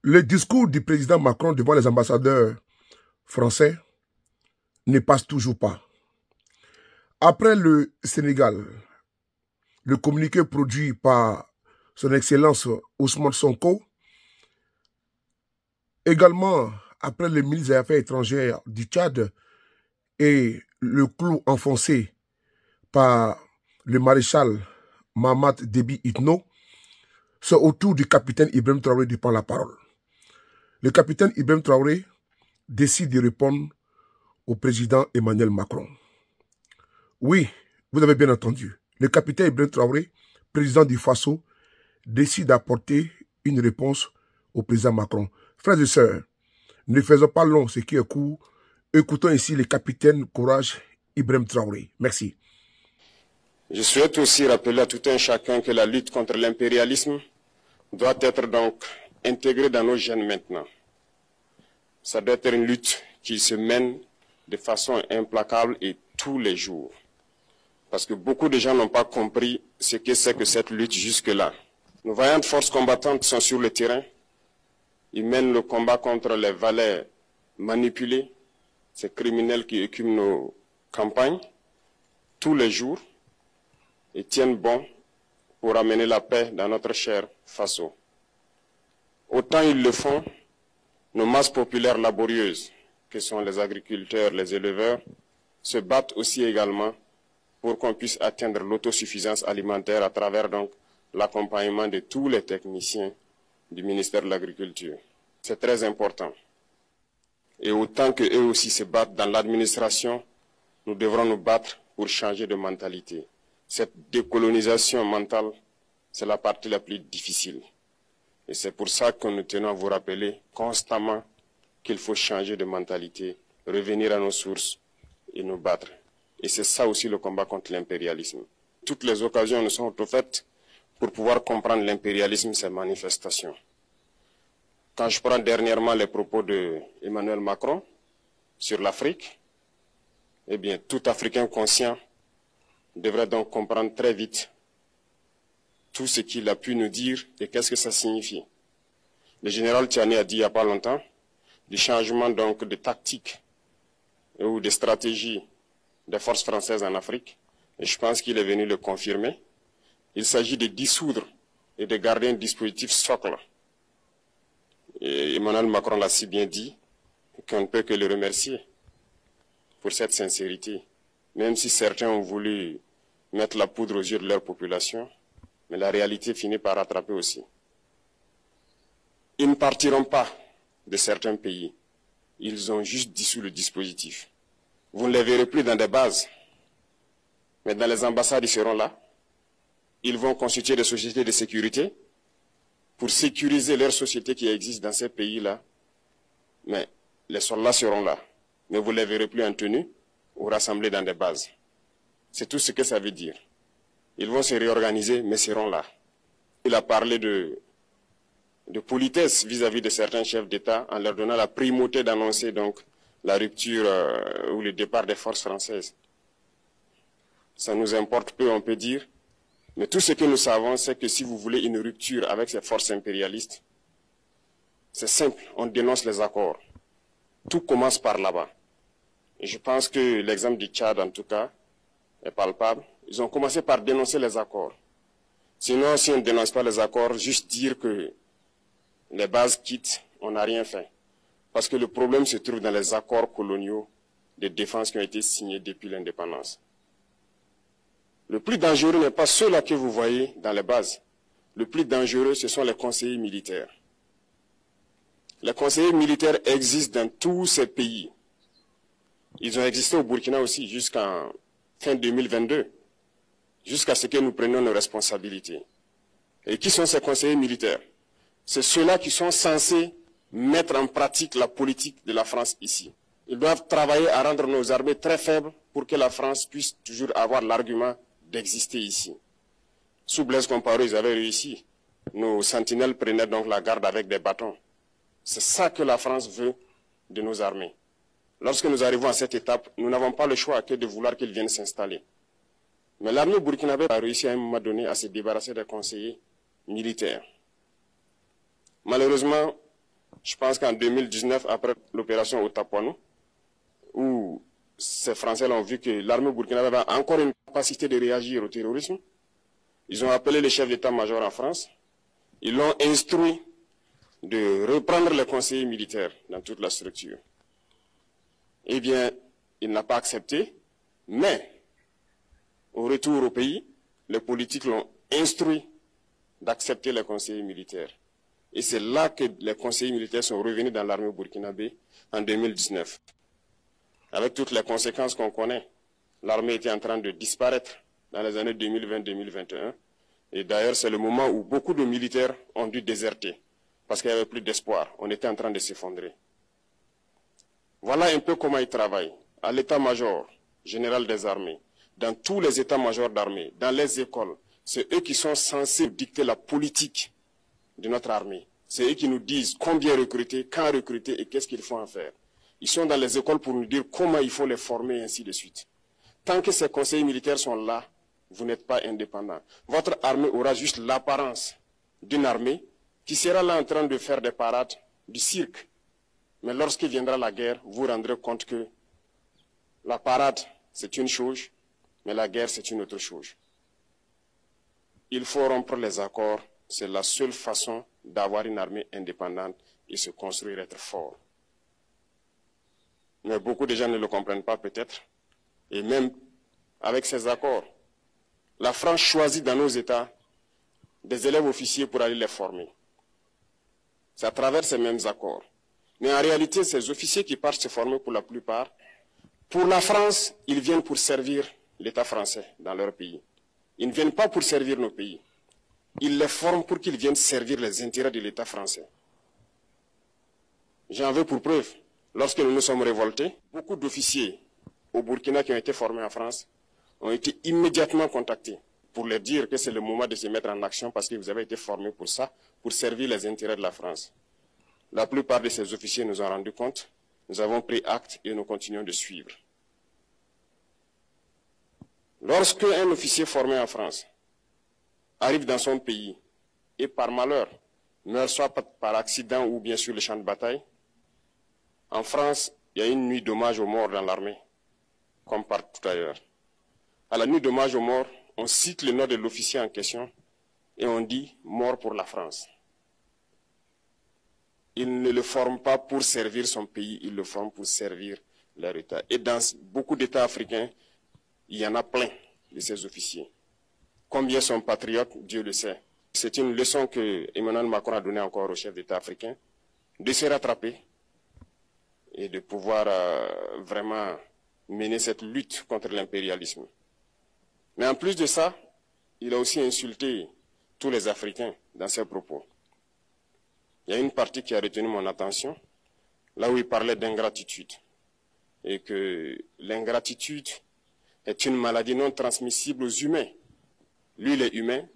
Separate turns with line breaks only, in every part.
Le discours du président Macron devant les ambassadeurs français ne passe toujours pas. Après le Sénégal, le communiqué produit par son Excellence Ousmane Sonko, également après le ministre des Affaires étrangères du Tchad et le clou enfoncé par le maréchal Mamad Déby Itno, c'est au tour du capitaine Ibrahim Traoré de prendre la parole. Le capitaine Ibrahim Traoré décide de répondre au président Emmanuel Macron. Oui, vous avez bien entendu. Le capitaine Ibrahim Traoré, président du Faso, décide d'apporter une réponse au président Macron. Frères et sœurs, ne faisons pas long ce qui est court. Écoutons ici le capitaine Courage Ibrahim Traoré. Merci.
Je souhaite aussi rappeler à tout un chacun que la lutte contre l'impérialisme doit être donc intégrée dans nos gènes maintenant. Ça doit être une lutte qui se mène de façon implacable et tous les jours. Parce que beaucoup de gens n'ont pas compris ce que c'est que cette lutte jusque-là. Nos vaillantes forces combattantes sont sur le terrain. Ils mènent le combat contre les valets manipulés, ces criminels qui écument nos campagnes tous les jours et tiennent bon pour amener la paix dans notre cher Faso. Autant ils le font, nos masses populaires laborieuses, que sont les agriculteurs, les éleveurs, se battent aussi également pour qu'on puisse atteindre l'autosuffisance alimentaire à travers donc l'accompagnement de tous les techniciens du ministère de l'Agriculture. C'est très important. Et autant qu'eux aussi se battent dans l'administration, nous devrons nous battre pour changer de mentalité. Cette décolonisation mentale, c'est la partie la plus difficile. Et c'est pour ça que nous tenons à vous rappeler constamment qu'il faut changer de mentalité, revenir à nos sources et nous battre. Et c'est ça aussi le combat contre l'impérialisme. Toutes les occasions nous sont offertes pour pouvoir comprendre l'impérialisme, ses manifestations. Quand je prends dernièrement les propos d'Emmanuel Macron sur l'Afrique, eh bien, tout Africain conscient devrait donc comprendre très vite tout ce qu'il a pu nous dire et qu'est-ce que ça signifie. Le général Tiani a dit il n'y a pas longtemps du changement donc de tactique ou de stratégie des forces françaises en Afrique, et je pense qu'il est venu le confirmer. Il s'agit de dissoudre et de garder un dispositif socle. Et Emmanuel Macron l'a si bien dit qu'on ne peut que le remercier pour cette sincérité, même si certains ont voulu mettre la poudre aux yeux de leur population, mais la réalité finit par rattraper aussi. Ils ne partiront pas de certains pays, ils ont juste dissous le dispositif. Vous ne les verrez plus dans des bases, mais dans les ambassades, ils seront là. Ils vont constituer des sociétés de sécurité pour sécuriser leurs sociétés qui existent dans ces pays-là. Mais les soldats seront là. Mais vous ne les verrez plus en tenue ou rassemblés dans des bases. C'est tout ce que ça veut dire. Ils vont se réorganiser, mais seront là. Il a parlé de politesse vis-à-vis de certains chefs d'État en leur donnant la primauté d'annoncer donc la rupture ou le départ des forces françaises. Ça nous importe peu, on peut dire. Mais tout ce que nous savons, c'est que si vous voulez une rupture avec ces forces impérialistes, c'est simple, on dénonce les accords. Tout commence par là-bas. Et je pense que l'exemple du Tchad, en tout cas, est palpable. Ils ont commencé par dénoncer les accords. Sinon, si on ne dénonce pas les accords, juste dire que les bases quittent, on n'a rien fait. Parce que le problème se trouve dans les accords coloniaux de défense qui ont été signés depuis l'indépendance. Le plus dangereux n'est pas ceux-là que vous voyez dans les bases. Le plus dangereux, ce sont les conseillers militaires. Les conseillers militaires existent dans tous ces pays. Ils ont existé au Burkina aussi jusqu'en fin 2022, jusqu'à ce que nous prenions nos responsabilités. Et qui sont ces conseillers militaires? C'est ceux-là qui sont censés mettre en pratique la politique de la France ici. Ils doivent travailler à rendre nos armées très faibles pour que la France puisse toujours avoir l'argument d'exister ici. Sous Blaise Compaoré, ils avaient réussi. Nos sentinelles prenaient donc la garde avec des bâtons. C'est ça que la France veut de nos armées. Lorsque nous arrivons à cette étape, nous n'avons pas le choix que de vouloir qu'ils viennent s'installer. Mais l'armée burkinabé a réussi à un moment donné à se débarrasser des conseillers militaires. Malheureusement, Je pense qu'en 2019, après l'opération Otapoano, où ces Français ont vu que l'armée burkinabé avait encore une capacité de réagir au terrorisme, ils ont appelé le chef d'état-major en France, ils l'ont instruit de reprendre les conseillers militaires dans toute la structure. Eh bien, il n'a pas accepté, mais au retour au pays, les politiques l'ont instruit d'accepter les conseillers militaires. Et c'est là que les conseillers militaires sont revenus dans l'armée burkinabé en 2019. Avec toutes les conséquences qu'on connaît, l'armée était en train de disparaître dans les années 2020-2021. Et d'ailleurs, c'est le moment où beaucoup de militaires ont dû déserter parce qu'il n'y avait plus d'espoir. On était en train de s'effondrer. Voilà un peu comment ils travaillent. À l'état-major général des armées, dans tous les états-majors d'armée, dans les écoles, c'est eux qui sont censés dicter la politique de notre armée. C'est eux qui nous disent combien recruter, quand recruter et qu'est-ce qu'il faut en faire. Ils sont dans les écoles pour nous dire comment il faut les former et ainsi de suite. Tant que ces conseillers militaires sont là, vous n'êtes pas indépendant. Votre armée aura juste l'apparence d'une armée qui sera là en train de faire des parades, du cirque. Mais lorsqu'il viendra la guerre, vous vous rendrez compte que la parade, c'est une chose, mais la guerre, c'est une autre chose. Il faut rompre les accords. C'est la seule façon d'avoir une armée indépendante et se construire, être fort. Mais beaucoup de gens ne le comprennent pas peut-être. Et même avec ces accords, la France choisit dans nos États des élèves officiers pour aller les former. C'est à travers ces mêmes accords. Mais en réalité, ces officiers qui partent se former pour la plupart, pour la France, ils viennent pour servir l'État français dans leur pays. Ils ne viennent pas pour servir nos pays. Ils les forment pour qu'ils viennent servir les intérêts de l'État français. J'en veux pour preuve. Lorsque nous nous sommes révoltés, beaucoup d'officiers au Burkina qui ont été formés en France ont été immédiatement contactés pour leur dire que c'est le moment de se mettre en action parce que vous avez été formés pour ça, pour servir les intérêts de la France. La plupart de ces officiers nous ont rendu compte, nous avons pris acte et nous continuons de suivre. Lorsque un officier formé en France arrive dans son pays et par malheur meurt soit par accident ou bien sur le champ de bataille, en France, il y a une nuit d'hommage aux morts dans l'armée, comme partout ailleurs. À la nuit d'hommage aux morts, on cite le nom de l'officier en question et on dit « mort pour la France ». Il ne le forme pas pour servir son pays, il le forme pour servir leur État. Et dans beaucoup d'États africains, il y en a plein de ces officiers. Combien sont patriotes, Dieu le sait. C'est une leçon que Emmanuel Macron a donnée encore aux chefs d'État africains, de se rattraper et de pouvoir vraiment mener cette lutte contre l'impérialisme. Mais en plus de ça, il a aussi insulté tous les Africains dans ses propos. Il y a une partie qui a retenu mon attention, là où il parlait d'ingratitude, et que l'ingratitude est une maladie non transmissible aux humains. Lui, il est humain,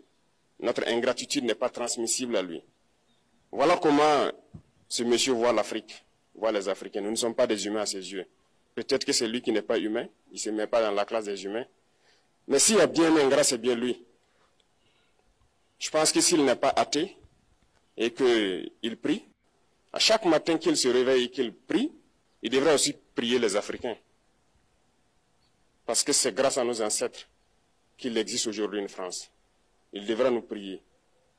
notre ingratitude n'est pas transmissible à lui. Voilà comment ce monsieur voit l'Afrique, voit les Africains. Nous ne sommes pas des humains à ses yeux. Peut-être que c'est lui qui n'est pas humain, il ne se met pas dans la classe des humains. Mais s'il y a bien un ingrat, c'est bien lui. Je pense que s'il n'est pas athée et qu'il prie, à chaque matin qu'il se réveille et qu'il prie, il devrait aussi prier les Africains. Parce que c'est grâce à nos ancêtres qu'il existe aujourd'hui une France. Il devra nous prier.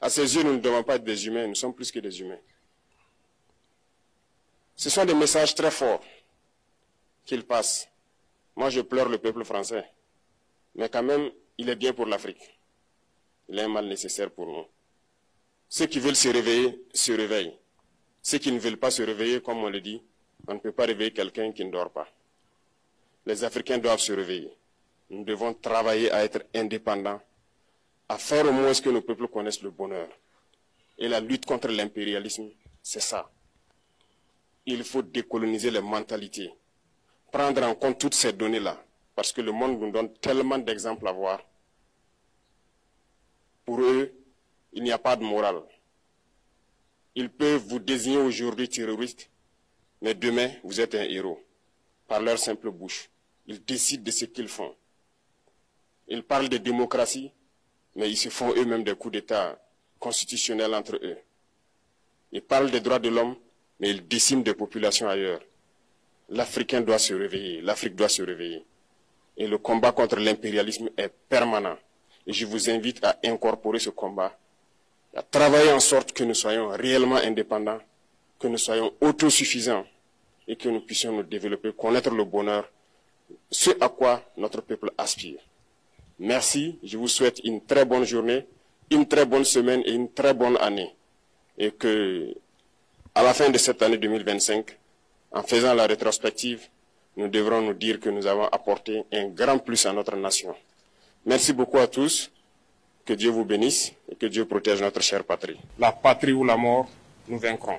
À ses yeux, nous ne devons pas être des humains, nous sommes plus que des humains. Ce sont des messages très forts qu'il passe. Moi, je pleure le peuple français. Mais quand même, il est bien pour l'Afrique. Il est un mal nécessaire pour nous. Ceux qui veulent se réveiller, se réveillent. Ceux qui ne veulent pas se réveiller, comme on le dit, on ne peut pas réveiller quelqu'un qui ne dort pas. Les Africains doivent se réveiller. Nous devons travailler à être indépendants, à faire au moins ce que nos peuples connaissent le bonheur. Et la lutte contre l'impérialisme, c'est ça. Il faut décoloniser les mentalités, prendre en compte toutes ces données-là, parce que le monde nous donne tellement d'exemples à voir. Pour eux, il n'y a pas de morale. Ils peuvent vous désigner aujourd'hui terroriste, mais demain, vous êtes un héros, par leur simple bouche. Ils décident de ce qu'ils font. Ils parlent de démocratie, mais ils se font eux-mêmes des coups d'État constitutionnels entre eux. Ils parlent des droits de l'homme, mais il décime des populations ailleurs. L'Africain doit se réveiller, l'Afrique doit se réveiller. Et le combat contre l'impérialisme est permanent. Et je vous invite à incorporer ce combat, à travailler en sorte que nous soyons réellement indépendants, que nous soyons autosuffisants et que nous puissions nous développer, connaître le bonheur, ce à quoi notre peuple aspire. Merci, je vous souhaite une très bonne journée, une très bonne semaine et une très bonne année. Et que, à la fin de cette année 2025, en faisant la rétrospective, nous devrons nous dire que nous avons apporté un grand plus à notre nation. Merci beaucoup à tous, que Dieu vous bénisse et que Dieu protège notre chère patrie. La patrie ou la mort, nous vaincrons.